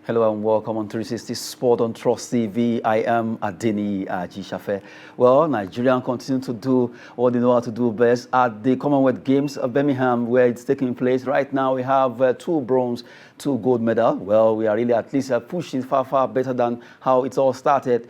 Hello and welcome on 360 Sport on Trust TV. I am Adeni Ajishafe. Well, Nigerians continue to do what they know how to do best at the Commonwealth Games of Birmingham, where it's taking place. Right now, we have 2 bronze, 2 gold medals. Well, we are really at least pushing far better than how it all started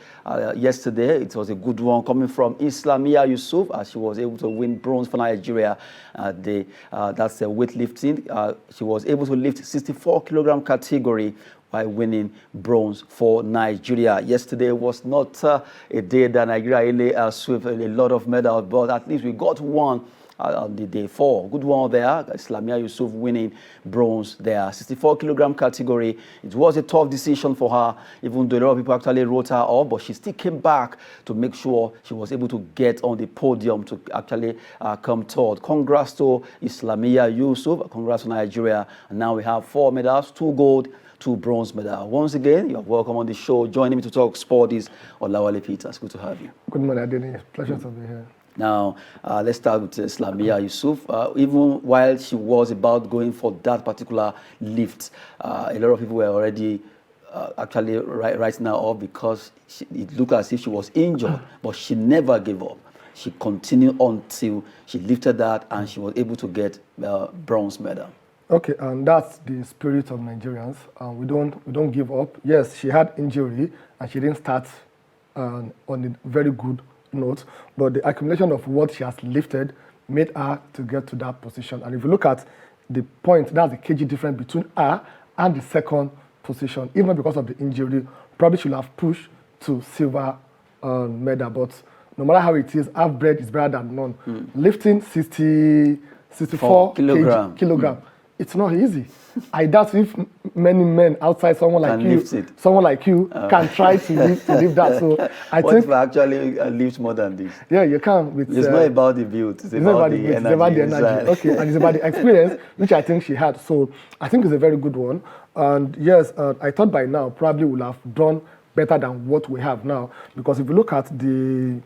yesterday. It was a good one coming from Islamia Yusuf, as she was able to win bronze for Nigeria. That's the weightlifting. She was able to lift 64-kilogram category by winning bronze for Nigeria. Yesterday was not a day that Nigeria really swept a lot of medals, but at least we got one on the day 4. Good one there. Islamia Yusuf winning bronze there. 64-kilogram category. It was a tough decision for her, even though a lot of people actually wrote her off, but she still came back to make sure she was able to get on the podium to actually come third. Congrats to Islamia Yusuf. Congrats to Nigeria. And now we have 4 medals, 2 gold, 2 bronze medals. Once again, you're welcome on the show. Joining me to talk sport is Olawale Peters. Good to have you. Good morning, Adeni. Pleasure to be here. Now, let's start with Islamia Yusuf. Even while she was about going for that particular lift, a lot of people were already actually writing her off because it looked as if she was injured, but she never gave up. She continued until she lifted that and she was able to get bronze medal. Okay, and that's the spirit of Nigerians. We don't give up. Yes, she had injury and she didn't start on a very good note, but the accumulation of what she has lifted made her to get to that position. And if you look at the point, that's the kg difference between her and the second position. Even because of the injury, probably should have pushed to silver medal. But no matter how it is, half bread is better than none. Lifting 64 kilogram. It's not easy. I doubt if many men outside someone like you can try to lift that. So I what think if I actually lift more than this? Yeah, you can. It's not about the build. It's about the energy. It's about the energy. Okay, and it's about the experience, which I think she had. So I think it's a very good one. And yes, I thought by now probably would have done better than what we have now, because if you look at the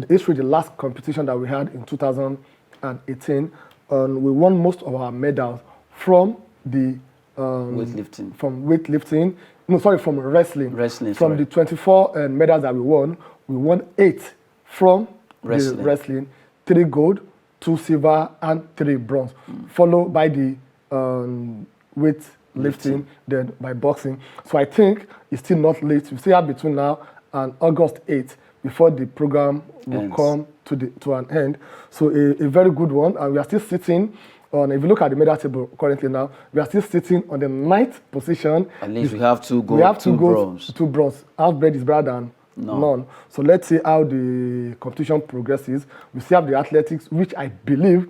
history, the last competition that we had in 2018. We won most of our medals from the weightlifting. From wrestling. From the 24 medals that we won 8 from the wrestling, 3 gold, 2 silver, and 3 bronze, followed by the weightlifting, then by boxing. So I think it's still not late. We still have between now and August 8th before the program will come to an end. So a very good one. And we are still sitting on, if you look at the medal table currently now, we are still sitting on the 9th position. At least we have 2 gold, 2 bronze. 2 bronze. Half bread is better than none. So let's see how the competition progresses. We still have the athletics, which I believe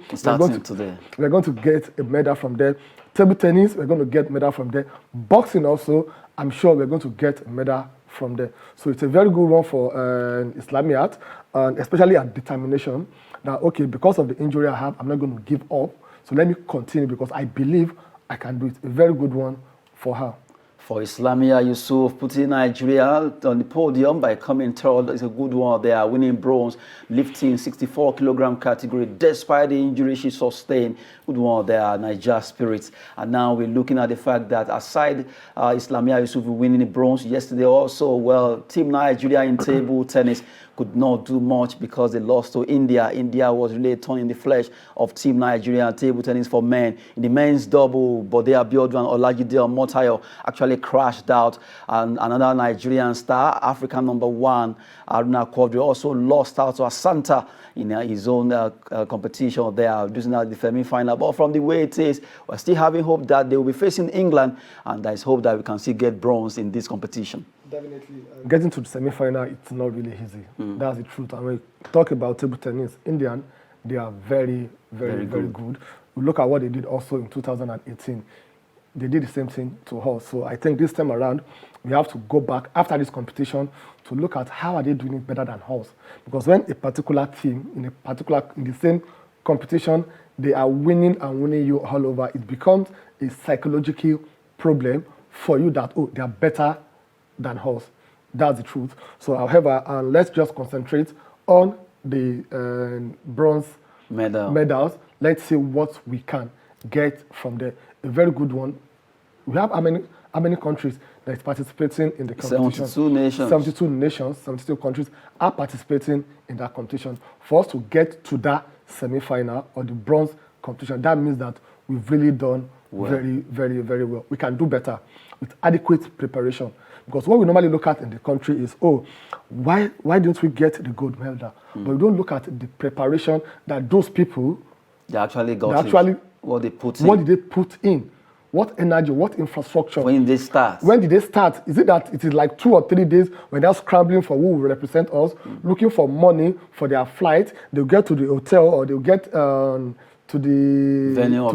we're going to get a medal from there. Table tennis, we're going to get medal from there. Boxing also, I'm sure we're going to get a medal from there. So it's a very good one for Islamiyat, and especially at determination that, okay, because of the injury I have, I'm not going to give up. So let me continue because I believe I can do it. A very good one for her. For Islamia Yusuf, putting Nigeria on the podium by coming third is a good one. They are winning bronze, lifting 64-kilogram category despite the injury she sustained. Good one there, Niger spirits. And now we're looking at the fact that aside Islamia Yusuf winning the bronze yesterday also, well, Team Nigeria in table tennis could not do much because they lost to India. India was really a thorn in the flesh of Team Nigeria table tennis for men. In the men's double, Bode Abiodun and Olajide Omotayo actually crashed out. And another Nigerian star, African #1, Aruna Quadri, also lost out to Asanta in his own competition there, losing out the semi-final. But from the way it is, we're still having hope that they will be facing England, and there's hope that we can still get bronze in this competition. Definitely. Getting to the semi-final, it's not really easy. That's the truth. And when we talk about table tennis, Indian, they are very good. We look at what they did also in 2018. They did the same thing to us. So I think this time around, we have to go back after this competition to look at how are they doing it better than us. Because when a particular team in the same competition, they are winning and winning you all over, it becomes a psychological problem for you that, oh, they are better than us. That's the truth. So, however, let's just concentrate on the bronze medals. Let's see what we can get from there. A very good one. We have how many countries that is participating in the competition? 72 nations. 72 nations, 72 countries are participating in that competition. For us to get to that semi-final or the bronze competition, that means that we've really done very, very, very well. We can do better with adequate preparation. Because what we normally look at in the country is, why didn't we get the gold medal? But we don't look at the preparation that those people They actually what they put in. What did they put in? What energy, what infrastructure? When they start. When did they start? Is it that it is like 2 or 3 days when they're scrambling for who will represent us, looking for money for their flight? They'll get to the hotel or they'll get to the venue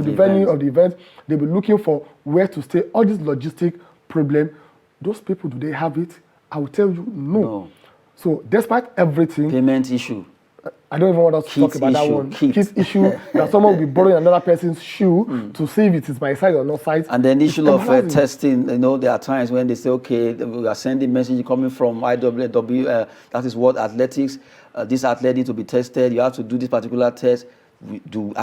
of the event. They'll be looking for where to stay. All this logistic problem, those people, do they have it? I will tell you, no. So despite everything, payment issue. I don't even want us to talk about that one. Kids issue that someone will be borrowing another person's shoe to see if it is my size or not size. And then the issue of testing, there are times when they say, okay, we are sending message coming from IWW, that is what athletics, this athlete need to be tested, you have to do this particular test. Do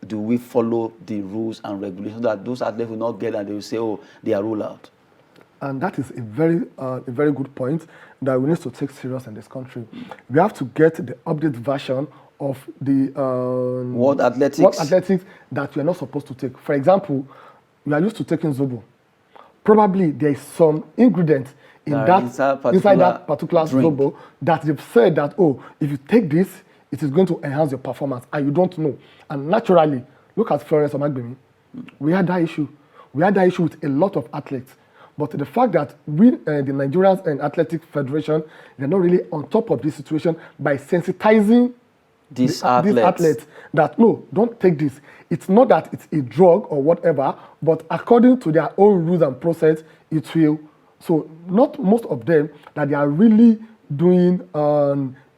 we follow the rules and regulations that those athletes will not get and they will say, they are ruled out? And that is a very good point that we need to take serious in this country. We have to get the updated version of the World Athletics that we are not supposed to take. For example, we are used to taking Zobo. Probably there is some ingredient inside that particular Zobo that they've said that, if you take this, it is going to enhance your performance, and you don't know. And naturally, look at Florence Omagbemi. We had that issue. We had that issue with a lot of athletes. But the fact that we, the Nigerian and Athletic Federation, they're not really on top of this situation by sensitizing these athletes that, no, don't take this. It's not that it's a drug or whatever, but according to their own rules and process, it will. So not most of them that they are really doing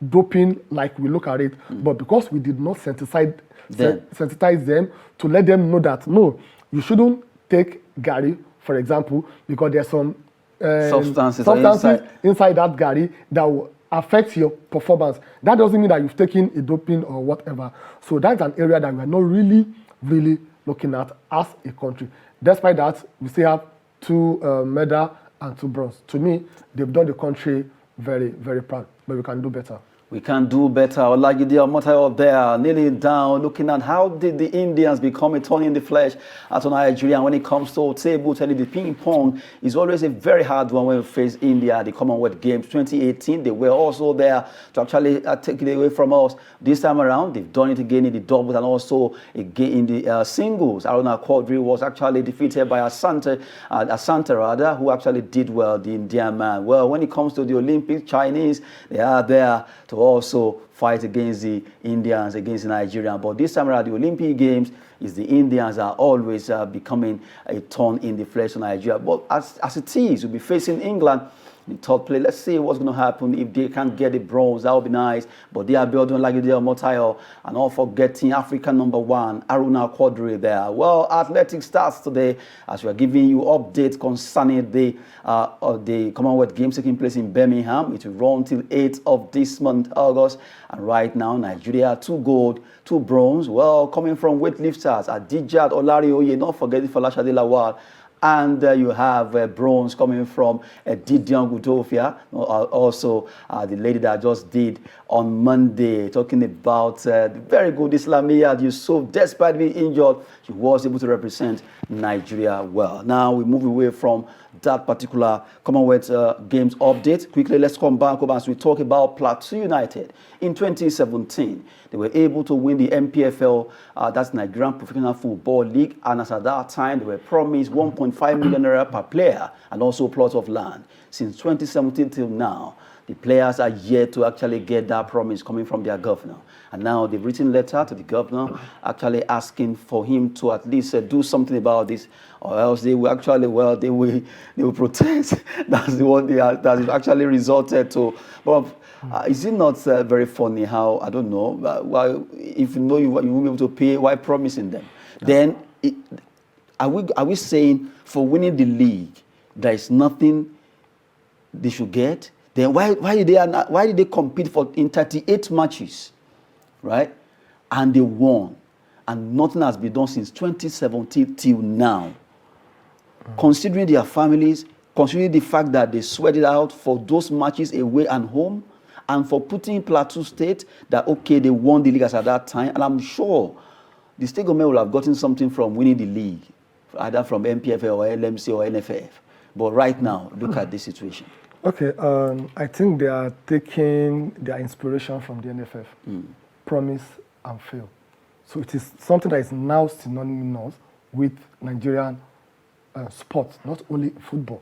doping like we look at it, but because we did not sensitize them to let them know that, no, you shouldn't take Gary, for example, because there's some substances inside that Gary that will affect your performance. That doesn't mean that you've taken a doping or whatever. So that's an area that we are not really, really looking at as a country. Despite that, we still have 2 medals and 2 bronze. To me, they've done the country very, very proud, but we can do better. We can do better. Olajide Omotayo there, kneeling down, looking at how did the Indians become a thorn in the flesh to Nigeria. And when it comes to table tennis, the ping pong is always a very hard one when we face India at the Commonwealth Games 2018. They were also there to actually take it away from us. This time around, they've done it again in the doubles and also again in the singles. Aruna Quadri was actually defeated by Asante, who actually did well, the Indian man. Well, when it comes to the Olympics, Chinese, they are there to also fight against the Indians, against Nigeria. But this time around, the Olympic Games, is the Indians are always becoming a thorn in the flesh of Nigeria. But as it is, we'll be facing England in the 3rd place. Let's see what's going to happen. If they can't get the bronze, that would be nice. But they are building like Olajide Omotayo, and not forgetting African #1, Aruna Quadri there. Well, athletics starts today as we are giving you updates concerning the Commonwealth Games taking place in Birmingham. It will run till 8th of this month, August. And right now, Nigeria, 2 gold, 2 bronze. Well, coming from weightlifters, Adijat Olarioye, not forgetting Folashade Lawal. And you have bronze coming from Didion Gudofia, also the lady that just did on Monday, talking about the very good Islamiyah Yusuf. Despite being injured, she was able to represent Nigeria well. Now we move away from that particular Commonwealth Games update. Quickly, let's come back as we talk about Plateau United. In 2017, they were able to win the MPFL, that's Nigerian Professional Football League, and as at that time, they were promised 1.5 million naira per player and also a plot of land. Since 2017 till now, the players are yet to actually get that promise coming from their governor. And now they've written a letter to the governor actually asking for him to at least do something about this, or else they will actually, they will protest. That's the one that is actually resulted to. But is it not very funny how, I don't know, why, if you know you won't be able to pay, why promising them? Then are we saying for winning the league, there is nothing they should get? Then why did they compete in 38 matches, right? And they won, and nothing has been done since 2017 till now. considering their families, considering the fact that they sweat it out for those matches away and home, and for putting Plateau State that, okay, they won the league as at that time. And I'm sure the state government will have gotten something from winning the league, either from MPFA or LMC or NFF. But right now, look at this situation. Okay, I think they are taking their inspiration from the NFF, promise and fail. So it is something that is now synonymous with Nigerian sports, not only football.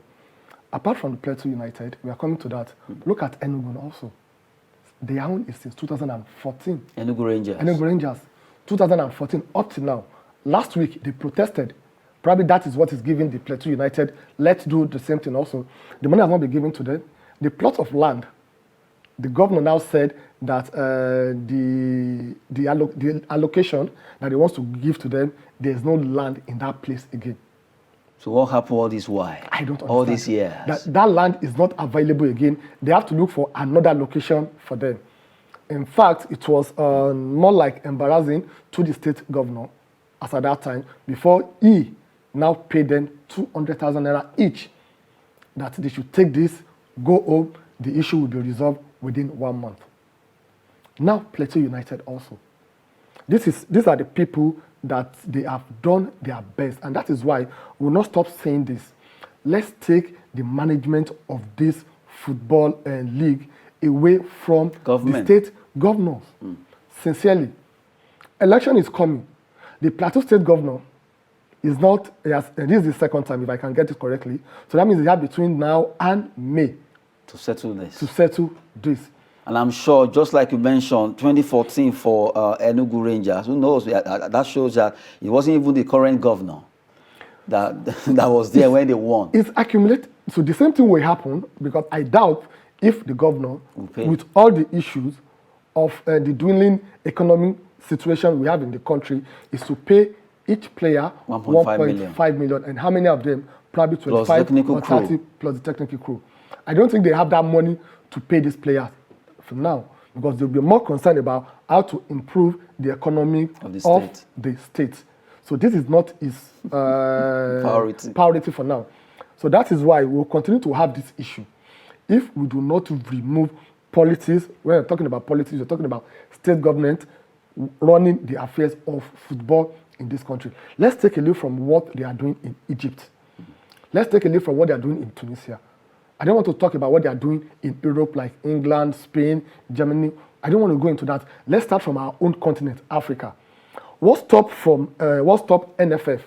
Apart from the Plateau United, we are coming to that. Look at Enugu also. Their own is since 2014. Enugu Rangers. Enugu Rangers, 2014 up to now. Last week, they protested. Probably that is what is giving the Plateau United, let's do the same thing also. The money has not been given to them. The plot of land, the governor now said that the allocation that he wants to give to them, there's no land in that place again. So what happened all this while? I don't understand. All these years? That land is not available again. They have to look for another location for them. In fact, it was more like embarrassing to the state governor as at that time, before he now paid them 200,000 naira each, that they should take this, go home, the issue will be resolved within 1 month. Now, Plateau United also. These are the people that they have done their best, and that is why we will not stop saying this. Let's take the management of this football league away from the state governors. Sincerely, election is coming. The Plateau State governor is not, this is the second time, if I can get it correctly. So that means they have between now and May to settle this. And I'm sure, just like you mentioned, 2014 for Enugu Rangers, who knows, that shows that it wasn't even the current governor that was there when they won. It's accumulated. So the same thing will happen, because I doubt if the governor, with all the issues of the dwindling economic situation we have in the country, is to pay each player 1.5 million. And how many of them? Probably 25 or 30 plus the technical crew. I don't think they have that money to pay these players for now, because they'll be more concerned about how to improve the economy of the state. So this is not his priority for now. So that is why we'll continue to have this issue. If we do not remove politics, when we're talking about politics, we're talking about state government running the affairs of football in this country. Let's take a look from what they are doing in Egypt. Let's take a look from what they are doing in Tunisia. I don't want to talk about what they are doing in Europe, like England, Spain, Germany. I don't want to go into that. Let's start from our own continent, Africa. What stopped NFF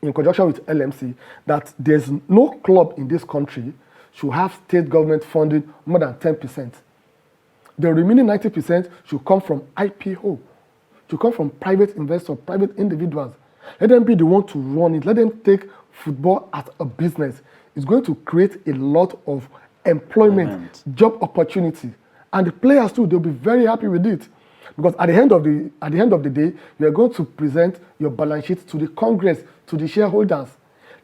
in conjunction with LMC that there's no club in this country should have state government funding more than 10%. The remaining 90% should come from IPO, should come from private investors, private individuals. Let them be the one to run it. Let them take football as a business. It's going to create a lot of employment, job opportunity. And the players too, they'll be very happy with it. Because at the end of the day, you are going to present your balance sheet to the Congress, to the shareholders.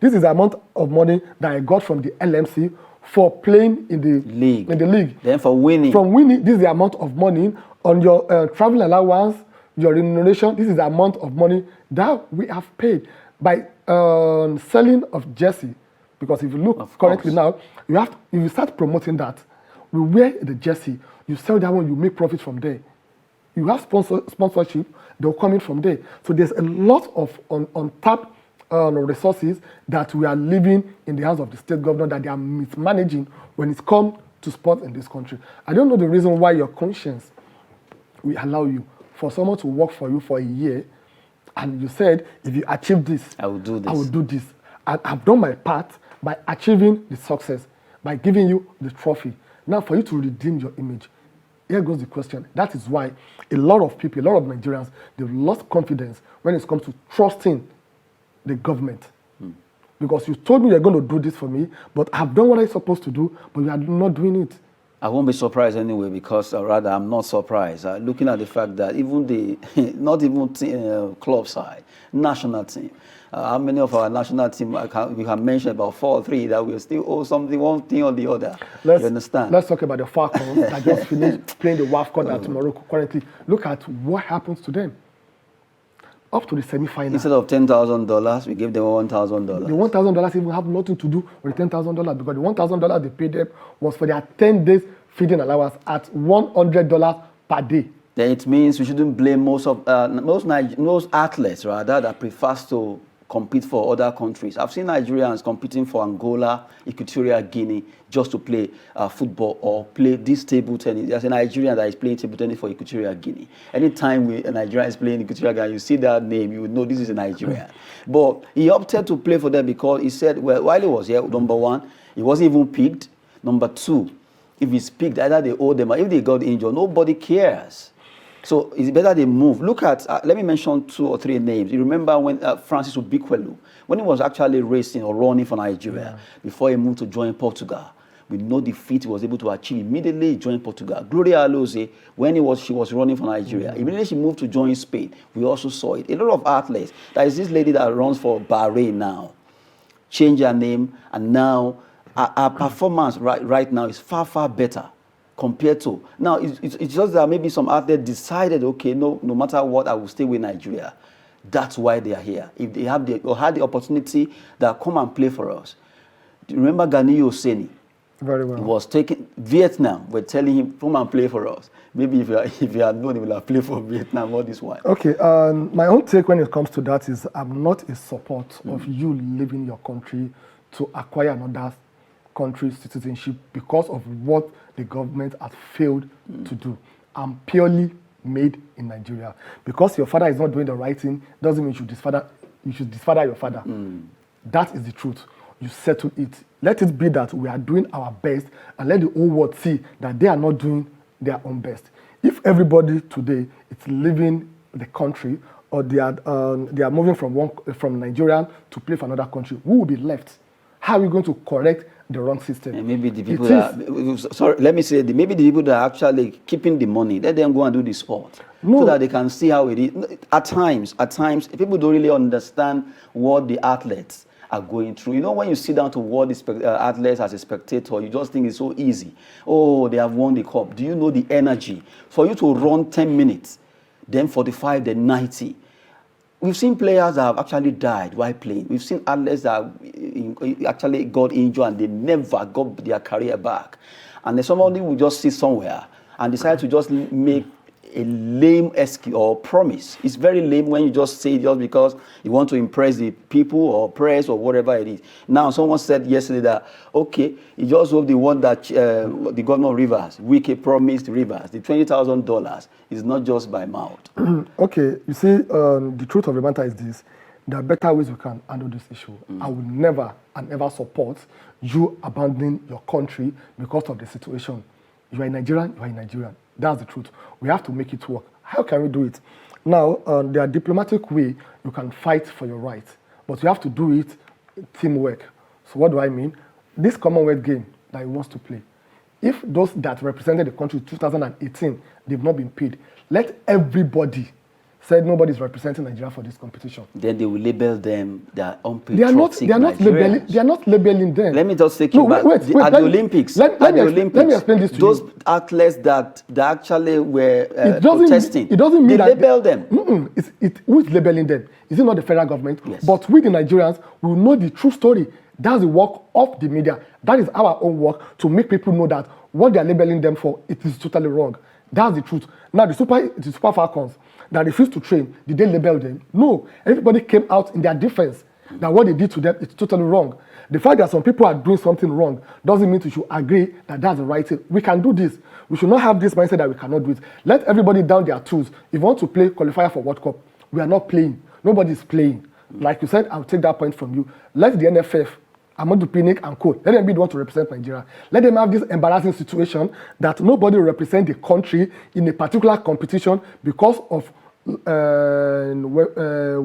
This is the amount of money that I got from the LMC for playing in the league. Then for winning. From winning, this is the amount of money on your travel allowance, your remuneration. This is the amount of money that we have paid by selling of jersey. Because if you look currently now, if you start promoting that, you wear the jersey, you sell that one, you make profit from there. You have sponsorship, they'll come in from there. So there's a lot of untapped resources that we are leaving in the hands of the state governor that they are mismanaging when it comes to sport in this country. I don't know the reason why your conscience will allow you for someone to work for you for a year, and you said, if you achieve this, I will do this. I will do this. And I've done my part by achieving the success, by giving you the trophy. Now for you to redeem your image, here goes the question. That is why a lot of people, a lot of Nigerians, they've lost confidence when it comes to trusting the government. Because you told me you're going to do this for me, but I've done what I'm supposed to do, but you are not doing it. I won't be surprised anyway, because rather I'm not surprised. Looking at the fact that even not even club side, national team, how many of our national team, we have mentioned about 4 or 3 that we still owe something, one thing or the other. You understand? Let's talk about the Falcons that just finished playing the WAFCON at Morocco currently. Look at what happens to them. up to the semi-final. Instead of $10,000, we gave them $1,000. The $1,000 even have nothing to do with the $10,000 because the $1,000 they paid them was for their 10 days feeding allowance at $100 per day. Then it means we shouldn't blame most athletes rather that prefers to compete for other countries. I've seen Nigerians competing for Angola, Equatorial Guinea, just to play football or play this table tennis. There's a Nigerian that is playing table tennis for Equatorial Guinea. Anytime a Nigerian is playing Equatorial Guinea, you see that name, you would know this is a Nigerian. But he opted to play for them because he said, well, while he was here, number one, he wasn't even picked. Number two, if he's picked, either they owe them or if they got injured, nobody cares. So it's better they move. Look at, let me mention 2 or 3 names. You remember when Francis Obikwelu, when he was actually racing or running for Nigeria, before he moved to join Portugal, with no defeat he was able to achieve, immediately he joined Portugal. Gloria Aloze, when she was running for Nigeria, immediately she moved to join Spain. We also saw it. A lot of athletes. There is this lady that runs for Bahrain now, changed her name, and now her performance right now is far, far better. Compared to now, it's just that maybe some athletes decided, okay, no matter what, I will stay with Nigeria. That's why they are here. If they had the opportunity, that come and play for us. Do you remember Ganiyu Oseni? Very well. He was taking Vietnam. We're telling him, come and play for us. Maybe if you had known, he would have played for Vietnam all this while. Okay, my own take when it comes to that is I'm not in support of you leaving your country to acquire another country's citizenship because of what the government has failed to do. I'm purely made in Nigeria. Because your father is not doing the right thing doesn't mean you should disfather your father. That is the truth. You settle it. Let it be that we are doing our best and let the whole world see that they are not doing their own best. If everybody today is leaving the country or they are moving from Nigeria to play for another country, who will be left? How are we going to correct the wrong system? And maybe the people maybe the people that are actually keeping the money, let them go and do the sport. No. So that they can see how it is. At times, people don't really understand what the athletes are going through. You know, when you sit down to watch the athletes as a spectator, you just think it's so easy. Oh, they have won the cup. Do you know the energy? For you to run 10 minutes, then 45, then 90. We've seen players that have actually died while playing. We've seen athletes that actually got injured and they never got their career back. And then somebody will just sit somewhere and decide to just make a lame excuse or promise. It's very lame when you just say it just because you want to impress the people or press or whatever it is. Now, someone said yesterday that, okay, you just hope the one that the governor of Rivers, Wike promised Rivers, the $20,000 is not just by mouth. Okay, you see, the truth of the matter is this. There are better ways we can handle this issue. I will never and ever support you abandoning your country because of the situation. You are a Nigerian, you are a Nigerian. That's the truth. We have to make it work. How can we do it? Now, there are diplomatic ways you can fight for your rights, but you have to do it teamwork. So what do I mean? This Commonwealth game that he wants to play, if those that represented the country in 2018, they've not been paid, let everybody say nobody's representing Nigeria for this competition. Then they will label them the unpatriotic they are not labeling them. Let me just take you back. At the Olympics, let me explain this to those you. athletes that actually were protesting, it doesn't mean they label them. Who is labeling them? Is it not the federal government? Yes. But we, the Nigerians, will know the true story. That's the work of the media. That is our own work to make people know that what they are labeling them for, it is totally wrong. That's the truth. Now, the Super Falcons that refused to train, did they label them? No. Everybody came out in their defense that what they did to them is totally wrong. The fact that some people are doing something wrong doesn't mean we should agree that that's the right thing. We can do this. We should not have this mindset that we cannot do it. Let everybody down their tools. If you want to play qualifier for World Cup, we are not playing. Nobody is playing. Like you said, I'll take that point from you. Let the NFF, Amadou Pinnick and co. Let them be the one to represent Nigeria. Let them have this embarrassing situation that nobody will represent the country in a particular competition because of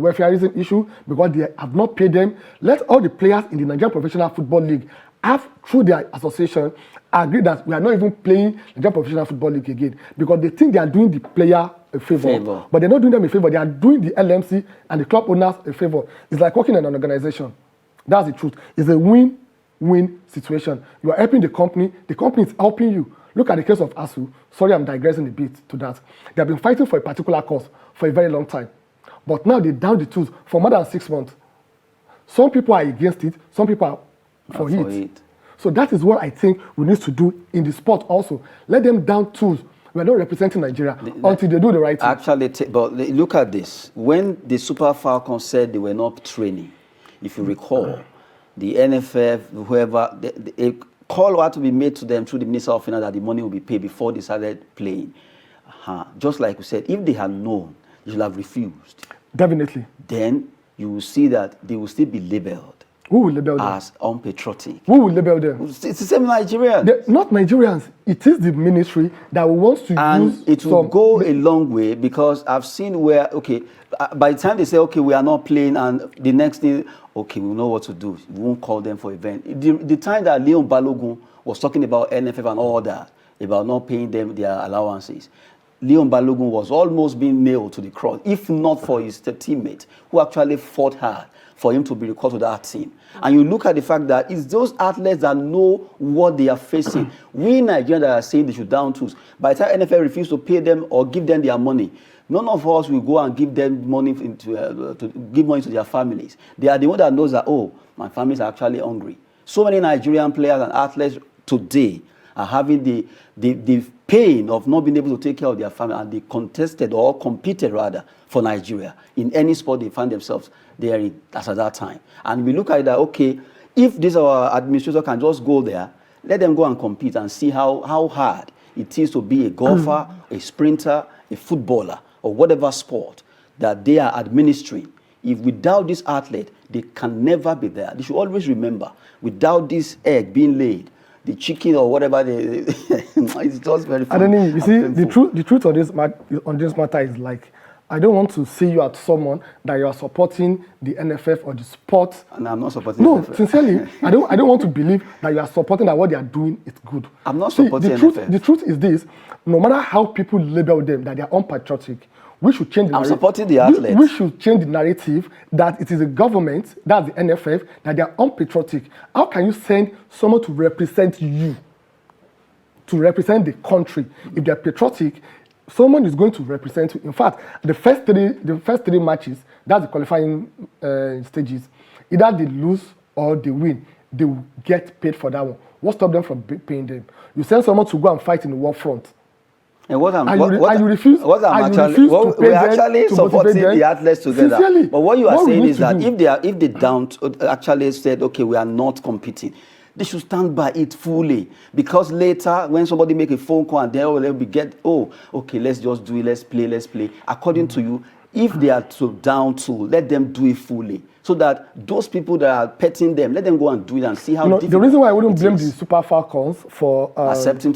welfareism issue, because they have not paid them. Let all the players in the Nigerian Professional Football League have, through their association, agree that we are not even playing the Nigerian Professional Football League again because they think they are doing the player a favor. But they're not doing them a favor. They are doing the LMC and the club owners a favor. It's like working in an organization. That's the truth. It's a win-win situation. You are helping the company is helping you. Look at the case of ASU. Sorry, I'm digressing a bit to that. They have been fighting for a particular cause for a very long time. But now they down the tools for more than 6 months. Some people are against it, some people are for it. So that is what I think we need to do in the sport also. Let them down tools. We're not representing Nigeria until they do the right thing. Actually, but look at this. When the Super Falcons said they were not training, if you recall, the NFF, whoever, a call had to be made to them through the Minister of Finance that the money will be paid before they started playing. Just like we said, if they had known, they should have refused. Definitely. Then you will see that they will still be labeled. Who will label them? As unpatriotic. Who will label them? It's the same Nigerians. They're not Nigerians. It is the ministry that wants to use. And it will go a long way, because I've seen where, okay, by the time they say, okay, we are not playing, and the next thing, okay, we know what to do. We won't call them for event. The time that Leon Balogun was talking about NFF and all that, about not paying them their allowances, Leon Balogun was almost being nailed to the cross, if not for his teammate, who actually fought hard for him to be recalled to that team. And you look at the fact that it's those athletes that know what they are facing. We Nigerians that are saying they should down tools. By the time NFL refuse to pay them or give them their money, none of us will go and give them money to give money to their families. They are the one that knows that, oh, my families are actually hungry. So many Nigerian players and athletes today are having the pain of not being able to take care of their family, and they contested or competed rather for Nigeria in any sport they find themselves there in as at that time. And we look at that, okay, if this our administrator can just go there, let them go and compete and see how hard it is to be a golfer, a sprinter, a footballer, or whatever sport that they are administering. If without this athlete, they can never be there. They should always remember, without this egg being laid, the chicken or whatever, it's just very funny. I don't know. You see, the truth on this matter is like, I don't want to see you as someone that you are supporting the NFF or the sport. And I'm not supporting No, NFF. sincerely, I don't want to believe that you are supporting that what they are doing is good. I'm not supporting NFF. The truth is this, no matter how people label them, that they are unpatriotic, we should change the narrative. I'm supporting the athletes. We should change the narrative that it is the government, that's the NFF, that they are unpatriotic. How can you send someone to represent you, to represent the country? If they are patriotic, someone is going to represent you. In fact, the first three matches, that's the qualifying stages, either they lose or they win, they will get paid for that one. What stops them from paying them? You send someone to go and fight in the war front. And we're actually supporting the athletes together. Sincerely, but what you are saying is that if they don't actually said, okay, we are not competing, they should stand by it fully, because later when somebody make a phone call and they will get, oh, okay, let's just do it, let's play. According to you, if they are down to, let them do it fully, so that those people that are petting them, let them go and do it and see how difficult the reason why I wouldn't blame the Super Falcons for accepting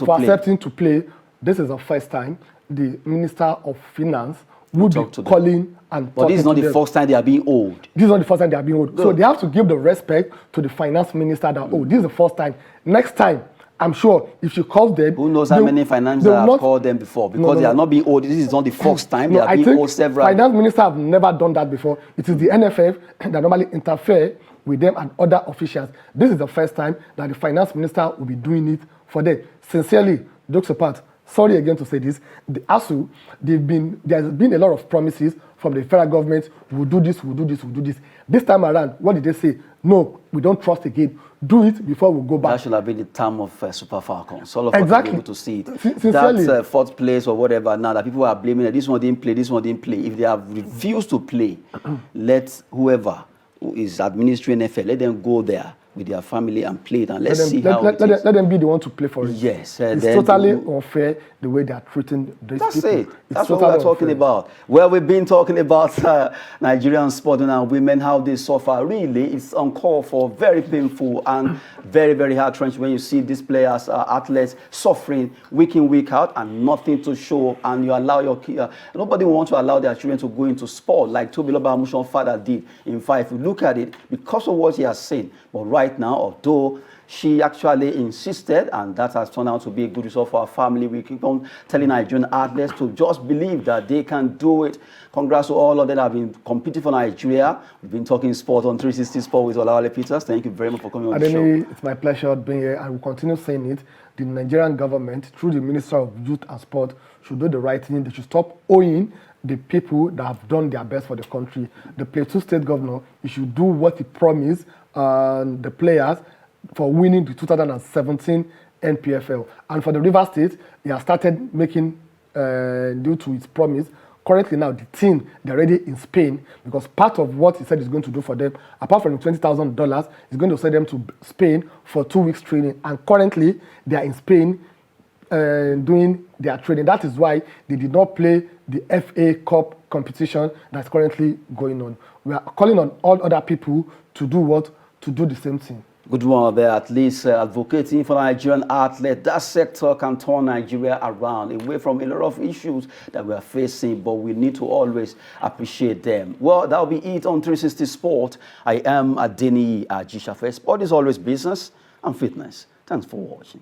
to play. This is the first time the Minister of Finance would be calling and but this is not the first time they are being owed. This is not the first time they are being owed. Good. So they have to give the respect to the finance minister that, oh, this is the first time. Next time, I'm sure if she calls them... Who knows how many finance have called them before? Because they are not being owed. This is not the first time. They are being owed several. Finance minister have never done that before. It is the NFF that normally interfere with them and other officials. This is the first time that the finance minister will be doing it for them. Sincerely, jokes apart, sorry again to say this, the ASU, there's been a lot of promises from the federal government, we'll do this. This time around, what did they say? No, we don't trust again. Do it before we go back. That should have been the term of Super Falcons. All of us exactly. be able to see it. Sincerely. That fourth place or whatever, now that people are blaming that this one didn't play. If they have refused to play, let whoever who is administering NFL, let them go there with their family and play it, and let's see how it is. Let them be the one to play for it. Yes. It's totally unfair the way they are treating these That's people. it. That's what we're talking about. Well, we've been talking about Nigerian sport and our women, how they suffer. Really, it's uncalled for, very painful and very, very heart-wrenching when you see these players, athletes, suffering week in, week out, and nothing to show. And you allow your kids, nobody wants to allow their children to go into sport like Toby Lobamushon's father did. In fact, if you look at it, because of what he has seen, but right now, although she actually insisted, and that has turned out to be a good result for our family. We keep on telling Nigerian athletes to just believe that they can do it. Congrats to all of them that have been competing for Nigeria. We've been talking sport on 360 Sport with Olawale Peters. Thank you very much for coming on the show. It's my pleasure being here. I will continue saying it. The Nigerian government, through the Minister of Youth and Sport, should do the right thing. They should stop owing the people that have done their best for the country. The Plateau State Governor, he should do what he promised the players for winning the 2017 NPFL. And for the River State, he has started making, due to his promise, currently now the team, they're already in Spain, because part of what he said he's going to do for them, apart from the $20,000, he's going to send them to Spain for 2 weeks training. And currently, they are in Spain doing their training. That is why they did not play the FA Cup competition that's currently going on. We are calling on all other people to do what? To do the same thing. Good one there, at least advocating for Nigerian athlete. That sector can turn Nigeria around, away from a lot of issues that we are facing, but we need to always appreciate them. Well, that'll be it on 360 Sport. I am Adeni Ajishafe. Sport is always business and fitness. Thanks for watching.